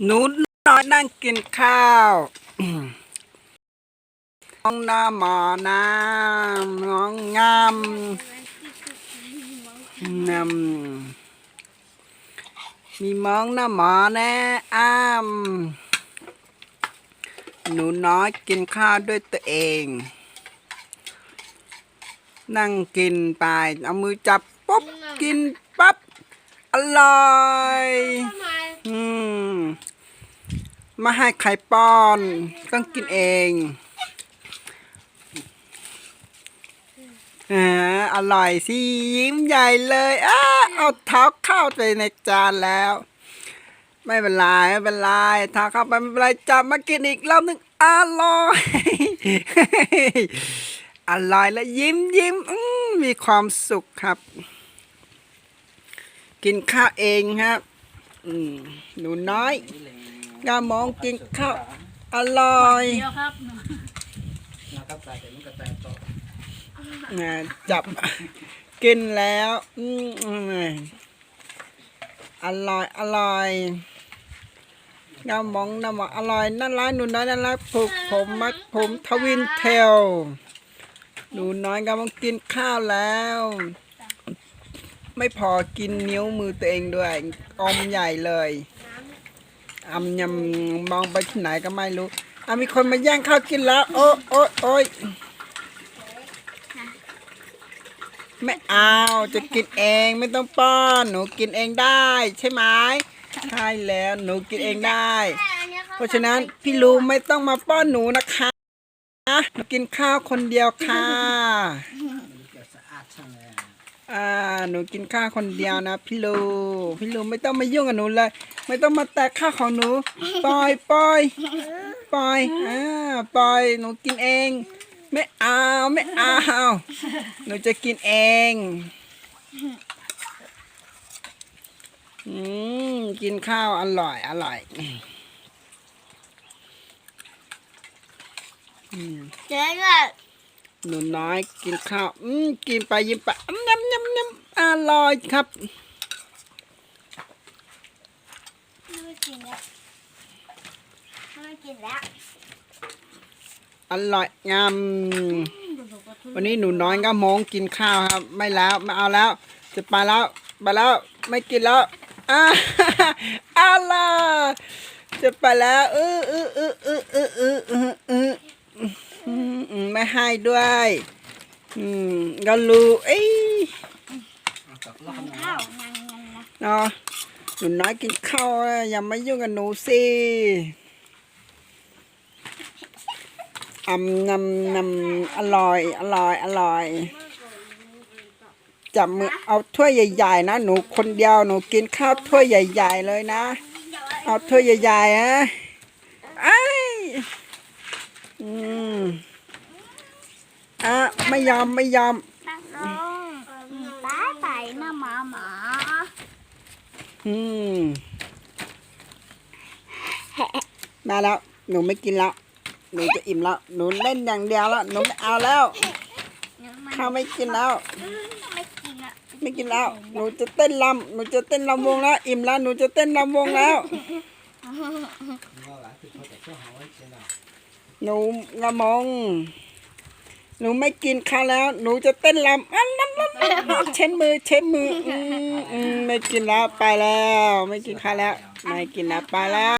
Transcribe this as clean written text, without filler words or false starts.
หนูน้อยนั่งกินข้าวมองหน้าหมอน้ำน้องงามนมีมองหน้าหมอแน่อ้ามหนูน้อยกินข้าวด้วยตัวเองนั่งกินไปเอามือจับปุ๊บกินปั๊บอร่อยมาให้ไข่ป้อนต้องกินเองอร่อยสิยิ้มใหญ่เลยเอาเท้าเข้าไปในจานแล้วไม่เป็นไรไม่เป็นไรเท้าเข้าไปไม่เป็นไรจับมากินอีกรอบนึงอร่อยอร่อยและยิ้มมีความสุขครับกินข้าวเองครับหนูน้อยกามองกินข้าวอร่อยจับกินแล้วอร่อยอร่อยกามองน้ำอร่อยน่ารักหนูน้อยน่ารักผูกผมมัดผมทวินเทลหนูน้อยกำลังกินข้าวแล้วไม่พอกินนิ้วมือตัวเองด้วยอมใหญ่เลยยำมองไปที่ไหนก็ไม่รู้มีคนมาแย่งข้าวกินแล้วโอ๊ยไม่เอาจะกินเองไม่ต้องป้อนหนูกินเองได้ใช่ไหมใช่แล้วหนูกินเองได้เพราะฉะนั้นพี่ลูไม่ต้องมาป้อนหนูนะคะหนูกินข้าวคนเดียวค่ะหนูกินข้าวคนเดียวนะพี่ลูไม่ต้องมายุ่งกับหนูเลยไม่ต้องมาแตะข้าวของหนูปล่อยปล่อยหนูกินเองไม่เอาหนูจะกินเองกินข้าวอร่อยเจ๊ก็หนูน้อยกินข้าวกินไปยิ้มไปน้ำอร่อยครับไม่กินแล้วอร่อยงามวันนี้หนูน้อยก็มองกินข้าวครับไม่เอาแล้วจะไปแล้วไม่กินแล้วอะไรจะไปแล้วไม่ให้ด้วยก็รู้เนาะหนูน้อยกินข้าวอย่ามายุ่งกับหนูสินำอร่อยจับมือเอาถ้วยใหญ่ๆนะหนูคนเดียวหนูกินข้าวถ้วยใหญ่ๆเลยนะเอาถ้วยใหญ่ๆนะไม่ยอมป้าไปนะหมามาแล้วหนูไม่กินแล้วหนูจะอิ่มแล้วหนูเล่นอย่างเดียวแล้วหนูไม่เอาแล้วข้าวไม่กินแล้วไม่กินแล้วหนูจะเต้นลำวงแล้วอิ่มแล้วหนูจะเต้นลำวงแล้วหนูกระมงหนูไม่กินข้าวแล้วหนูจะเต้นลำเช็ดมือไม่กินแล้วไปแล้วไม่กินข้าวแล้วไม่กินแล้วไปแล้ว